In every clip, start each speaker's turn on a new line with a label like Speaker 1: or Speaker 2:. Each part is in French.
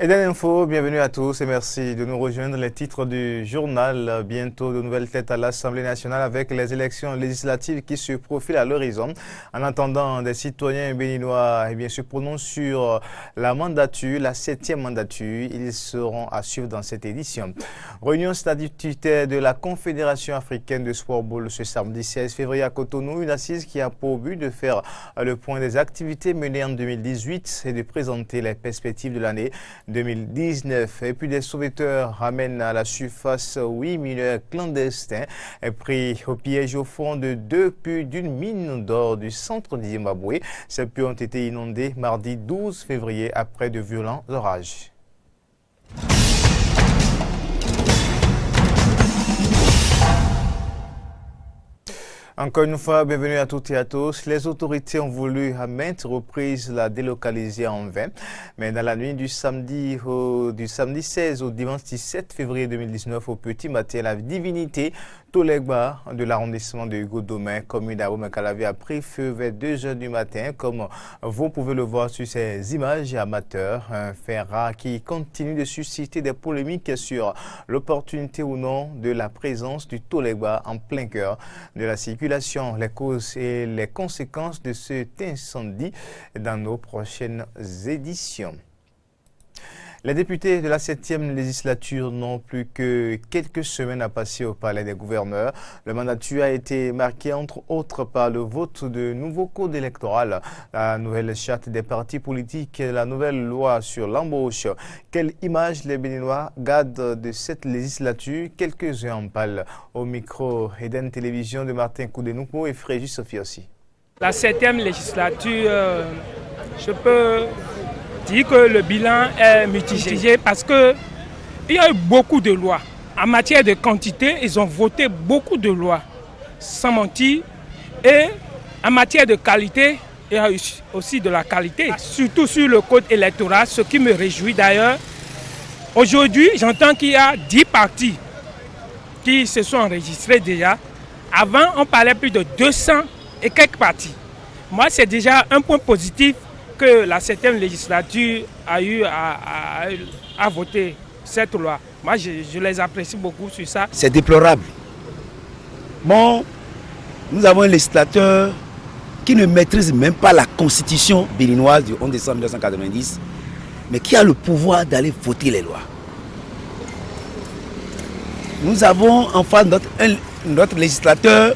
Speaker 1: Eden Info, bienvenue à tous et merci de nous rejoindre. Les titres du journal. Bientôt de nouvelles têtes à l'Assemblée nationale avec les élections législatives qui se profilent à l'horizon. En attendant, des citoyens béninois se prononcent sur la mandature, la 7e mandature. Ils seront à suivre dans cette édition. Réunion statutaire de la Confédération africaine de sport-ball ce samedi 16 février à Cotonou. Une assise qui a pour but de faire le point des activités menées en 2018 et de présenter les perspectives de l'année 2019. Et puis des sauveteurs ramènent à la surface 8 mineurs clandestins pris au piège au fond de 2 puits d'une mine d'or du centre du Zimbabwe. Ces puits ont été inondés mardi 12 février après de violents orages. Encore une fois, bienvenue à toutes et à tous. Les autorités ont voulu à maintes reprises la délocaliser en vain. Mais dans la nuit du samedi 16 au dimanche 17 février 2019, au petit matin, la divinité Tolegba de l'arrondissement de Hugo-Domain, commune d'Aromacalavi, a pris feu vers 2 h du matin, comme vous pouvez le voir sur ces images amateurs. Un fait rare qui continue de susciter des polémiques sur l'opportunité ou non de la présence du Tolegba en plein cœur de la circulation, les causes et les conséquences de cet incendie dans nos prochaines éditions. Les députés de la 7e législature n'ont plus que quelques semaines à passer au palais des gouverneurs. Le mandature a été marqué entre autres par le vote de nouveaux codes électoraux, la nouvelle charte des partis politiques et la nouvelle loi sur l'embauche. Quelle image les Béninois gardent de cette législature? Quelques-uns en parlent au micro Eden Télévision de Martin Koudenouko et Fréjus Sophie aussi.
Speaker 2: La 7e législature, je peux dire que le bilan est mitigé parce qu'il y a eu beaucoup de lois. En matière de quantité, ils ont voté beaucoup de lois, sans mentir. Et en matière de qualité, il y a eu aussi de la qualité, surtout sur le code électoral, ce qui me réjouit d'ailleurs. Aujourd'hui, j'entends qu'il y a 10 partis qui se sont enregistrés déjà. Avant, on parlait plus de 200 et quelques partis. Moi, c'est déjà un point positif que la 7e législature a eu à voter cette loi. Moi, je les apprécie beaucoup sur ça.
Speaker 3: C'est déplorable. Bon, nous avons un législateur qui ne maîtrise même pas la constitution béninoise du 11 décembre 1990, mais qui a le pouvoir d'aller voter les lois. Nous avons en face notre législateur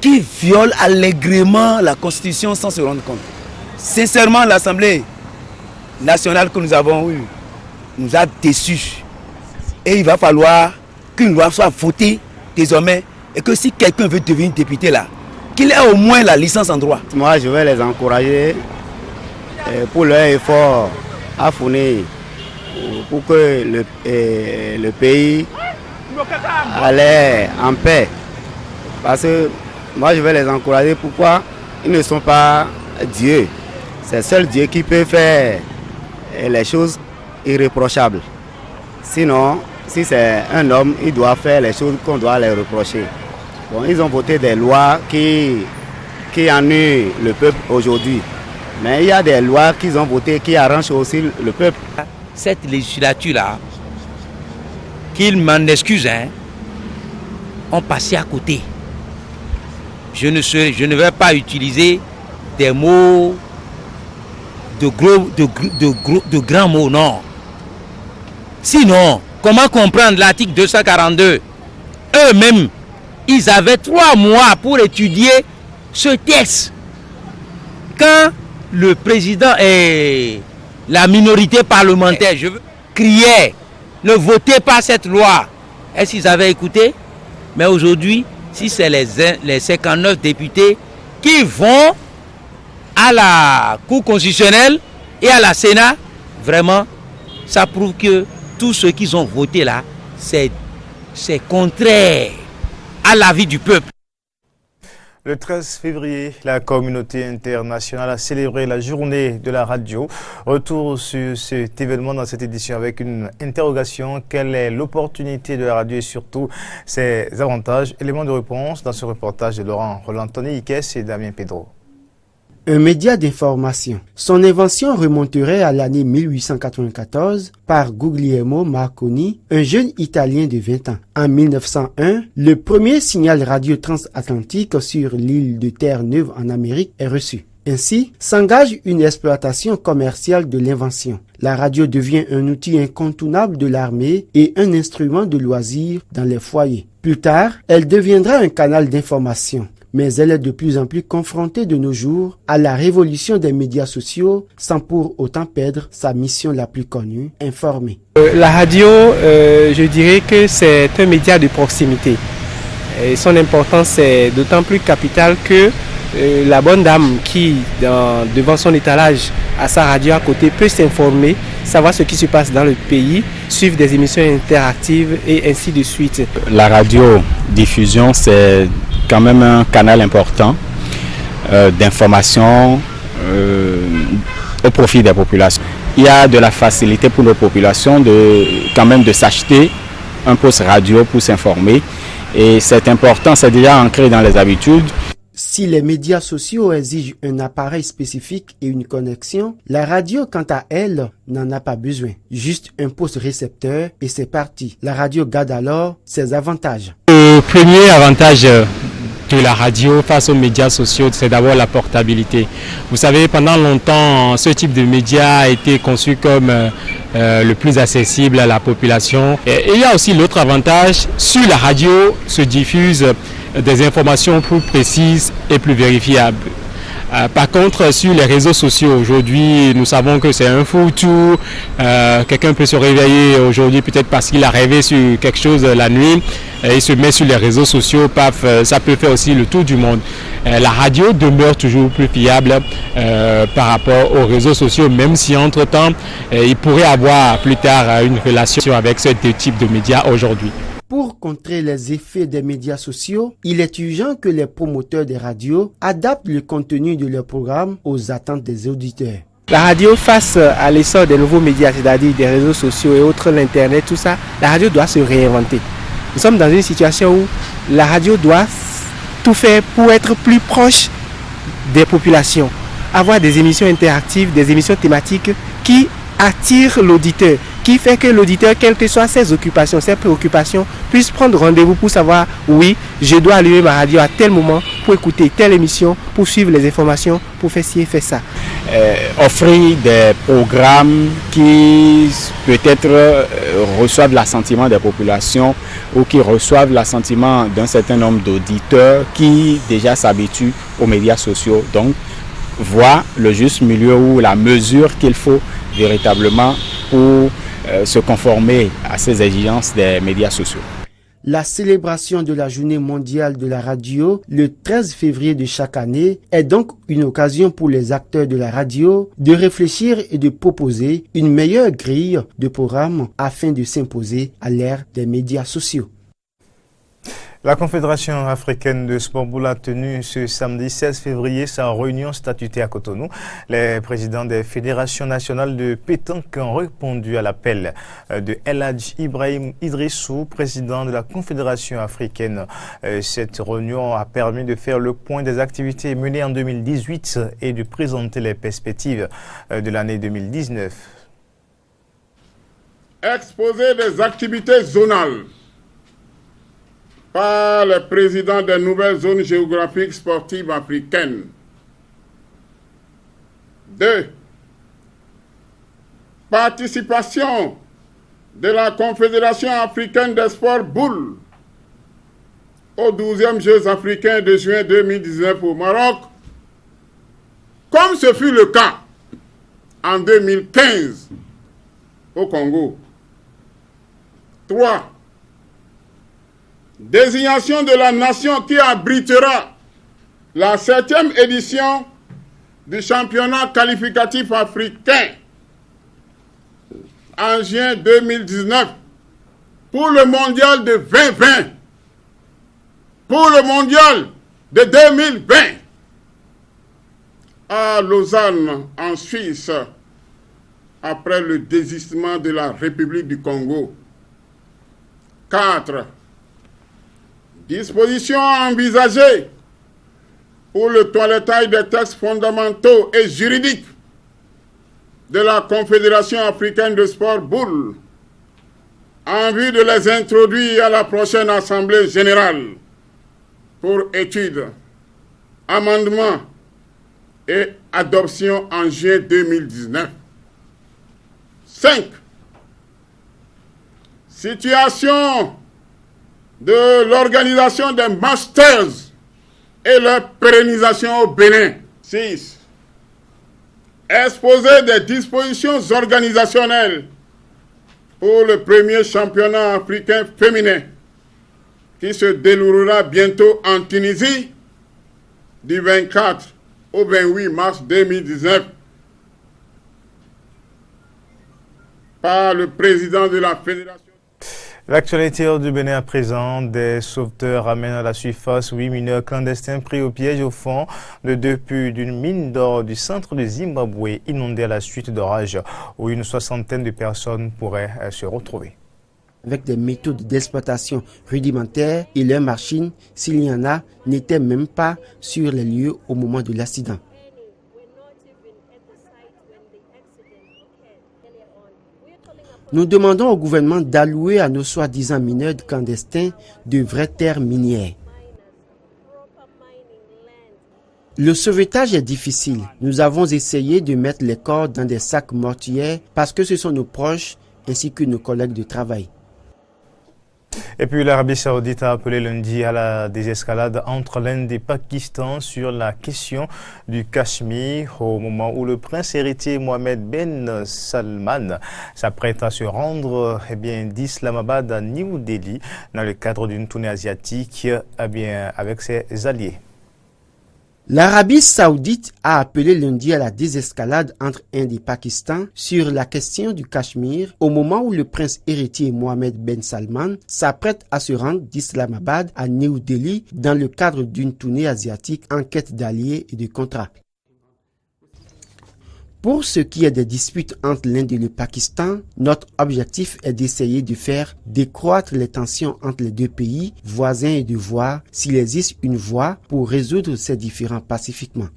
Speaker 3: qui viole allègrement la Constitution sans se rendre compte. Sincèrement, l'Assemblée nationale que nous avons eue nous a déçus. Et il va falloir qu'une loi soit votée désormais et que si quelqu'un veut devenir député là, qu'il ait au moins la licence en droit.
Speaker 4: Moi, je vais les encourager pour leur effort à fournir pour que le pays allait en paix. Parce que moi, je vais les encourager. Pourquoi? Ils ne sont pas Dieu. C'est seul Dieu qui peut faire les choses irréprochables. Sinon, si c'est un homme, il doit faire les choses qu'on doit les reprocher. Bon, ils ont voté des lois qui ennuient le peuple aujourd'hui. Mais il y a des lois qu'ils ont votées qui arrangent aussi le peuple.
Speaker 5: Cette législature-là, qu'ils m'en excusent, ont passé à côté. Je ne vais pas utiliser des mots de grands mots, non. Sinon, comment comprendre l'article 242? Eux-mêmes, ils avaient 3 mois pour étudier ce texte. Quand le président et la minorité parlementaire criaient, ne votez pas cette loi, est-ce qu'ils avaient écouté? Mais aujourd'hui, si c'est les 59 députés qui vont à la Cour constitutionnelle et à la Sénat, vraiment, ça prouve que tout ce qu'ils ont voté là, c'est contraire à l'avis du peuple.
Speaker 1: Le 13 février, la communauté internationale a célébré la journée de la radio. Retour sur cet événement dans cette édition avec une interrogation. Quelle est l'opportunité de la radio et surtout ses avantages? Éléments de réponse dans ce reportage de Laurent Roland, Tony Ikes et Damien Pedro.
Speaker 6: un média d'information. Son invention remonterait à l'année 1894 par Guglielmo Marconi, un jeune Italien de 20 ans. En 1901, le premier signal radio transatlantique sur l'île de Terre-Neuve en Amérique est reçu. Ainsi, s'engage une exploitation commerciale de l'invention. La radio devient un outil incontournable de l'armée et un instrument de loisir dans les foyers. Plus tard, elle deviendra un canal d'information. Mais elle est de plus en plus confrontée de nos jours à la révolution des médias sociaux sans pour autant perdre sa mission la plus connue, informer.
Speaker 7: La radio, je dirais que c'est un média de proximité. Et son importance est d'autant plus capitale que la bonne dame qui, devant son étalage à sa radio à côté, peut s'informer, savoir ce qui se passe dans le pays, suivre des émissions interactives et ainsi de suite.
Speaker 8: La radiodiffusion, c'est quand même un canal important d'information au profit des populations. Il y a de la facilité pour nos populations de s'acheter un poste radio pour s'informer. Et c'est important, c'est déjà ancré dans les habitudes.
Speaker 6: Si les médias sociaux exigent un appareil spécifique et une connexion, la radio, quant à elle, n'en a pas besoin. Juste un poste récepteur et c'est parti. La radio garde alors ses avantages.
Speaker 9: Le premier avantage de la radio face aux médias sociaux, c'est d'abord la portabilité. Vous savez, pendant longtemps, ce type de média a été conçu comme le plus accessible à la population. Et il y a aussi l'autre avantage, sur la radio se diffusent des informations plus précises et plus vérifiables. Par contre, sur les réseaux sociaux, aujourd'hui, nous savons que c'est un fou-tout. Quelqu'un peut se réveiller aujourd'hui peut-être parce qu'il a rêvé sur quelque chose la nuit. Et il se met sur les réseaux sociaux, paf, ça peut faire aussi le tour du monde. La radio demeure toujours plus fiable par rapport aux réseaux sociaux, même si entre-temps, il pourrait avoir plus tard une relation avec ce type de médias aujourd'hui.
Speaker 6: Pour contrer les effets des médias sociaux, il est urgent que les promoteurs des radios adaptent le contenu de leurs programmes aux attentes des auditeurs.
Speaker 7: La radio, face à l'essor des nouveaux médias, c'est-à-dire des réseaux sociaux et autres, l'Internet, tout ça, la radio doit se réinventer. Nous sommes dans une situation où la radio doit tout faire pour être plus proche des populations, avoir des émissions interactives, des émissions thématiques qui attirent l'auditeur, qui fait que l'auditeur, quelles que soient ses occupations, ses préoccupations, puisse prendre rendez-vous pour savoir, oui, je dois allumer ma radio à tel moment pour écouter telle émission, pour suivre les informations, pour faire ci et faire ça.
Speaker 8: Offrir des programmes qui peut-être reçoivent l'assentiment des populations ou qui reçoivent l'assentiment d'un certain nombre d'auditeurs qui déjà s'habituent aux médias sociaux. Donc, voir le juste milieu ou la mesure qu'il faut véritablement pour se conformer à ces exigences des médias sociaux.
Speaker 6: La célébration de la Journée mondiale de la radio, le 13 février de chaque année, est donc une occasion pour les acteurs de la radio de réfléchir et de proposer une meilleure grille de programmes afin de s'imposer à l'ère des médias sociaux.
Speaker 1: La Confédération africaine de sport boule a tenu ce samedi 16 février sa réunion statutaire à Cotonou. Les présidents des fédérations nationales de pétanque ont répondu à l'appel de El Hadj Ibrahim Idrissou, président de la Confédération africaine. Cette réunion a permis de faire le point des activités menées en 2018 et de présenter les perspectives de l'année 2019.
Speaker 10: Exposer des activités zonales par les présidents des nouvelles zones géographiques sportives africaines. 2. Participation de la Confédération africaine des sports boules aux 12e Jeux africains de juin 2019 au Maroc, comme ce fut le cas en 2015 au Congo. 3. Désignation de la nation qui abritera la 7e édition du championnat qualificatif africain en juin 2019 pour le mondial de 2020, pour le mondial de 2020 à Lausanne en Suisse après le désistement de la République du Congo. 4. Disposition envisagée pour le toilettage des textes fondamentaux et juridiques de la Confédération africaine de sport boule en vue de les introduire à la prochaine Assemblée générale pour étude, amendement et adoption en juin 2019. 5. Situation de l'organisation des Masters et leur pérennisation au Bénin. 6. Exposer des dispositions organisationnelles pour le premier championnat africain féminin qui se déroulera bientôt en Tunisie du 24 au 28 mars 2019 par le président de la Fédération.
Speaker 1: L'actualité du Bénin à présent, des sauveteurs ramènent à la surface 8 mineurs clandestins pris au piège au fond de 2 puits d'une mine d'or du centre de Zimbabwe inondée à la suite d'orages où une soixantaine de personnes pourraient se retrouver.
Speaker 6: Avec des méthodes d'exploitation rudimentaires et leurs machines, s'il y en a, n'étaient même pas sur les lieux au moment de l'accident. Nous demandons au gouvernement d'allouer à nos soi-disant mineurs clandestins de vraies terres minières. Le sauvetage est difficile. Nous avons essayé de mettre les corps dans des sacs mortuaires parce que ce sont nos proches ainsi que nos collègues de travail.
Speaker 1: Et puis l'Arabie Saoudite a appelé lundi à la désescalade entre l'Inde et Pakistan sur la question du Cachemire au moment où le prince héritier Mohammed Ben Salman s'apprête à se rendre d'Islamabad à New Delhi dans le cadre d'une tournée asiatique avec ses alliés.
Speaker 6: L'Arabie Saoudite a appelé lundi à la désescalade entre Inde et Pakistan sur la question du Cachemire au moment où le prince héritier Mohammed Ben Salman s'apprête à se rendre d'Islamabad à New Delhi dans le cadre d'une tournée asiatique en quête d'alliés et de contrats. Pour ce qui est des disputes entre l'Inde et le Pakistan, notre objectif est d'essayer de faire décroître les tensions entre les deux pays voisins et de voir s'il existe une voie pour résoudre ces différends pacifiquement.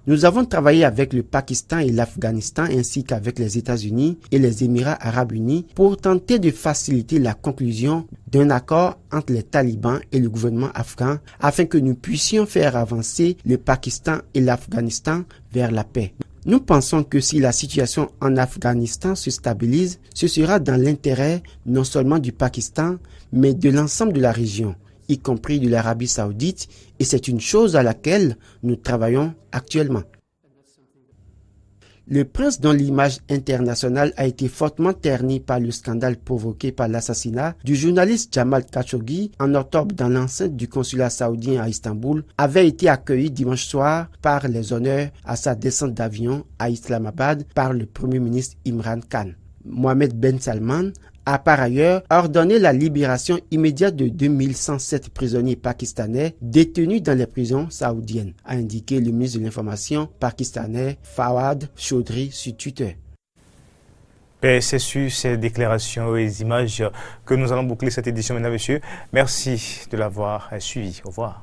Speaker 6: Nous avons travaillé avec le Pakistan et l'Afghanistan ainsi qu'avec les États-Unis et les Émirats arabes unis pour tenter de faciliter la conclusion d'un accord entre les talibans et le gouvernement afghan afin que nous puissions faire avancer le Pakistan et l'Afghanistan vers la paix. Nous pensons que si la situation en Afghanistan se stabilise, ce sera dans l'intérêt non seulement du Pakistan, mais de l'ensemble de la région, y compris de l'Arabie Saoudite, et c'est une chose à laquelle nous travaillons actuellement. Le prince, dont l'image internationale a été fortement ternie par le scandale provoqué par l'assassinat du journaliste Jamal Khashoggi en octobre dans l'enceinte du consulat saoudien à Istanbul, avait été accueilli dimanche soir par les honneurs à sa descente d'avion à Islamabad par le premier ministre Imran Khan. Mohammed Ben Salman a par ailleurs ordonné la libération immédiate de 2107 prisonniers pakistanais détenus dans les prisons saoudiennes, a indiqué le ministre de l'Information pakistanais Fawad Chaudhry sur Twitter.
Speaker 1: C'est sur ces déclarations et les images que nous allons boucler cette édition, mesdames et messieurs. Merci de l'avoir suivi. Au revoir.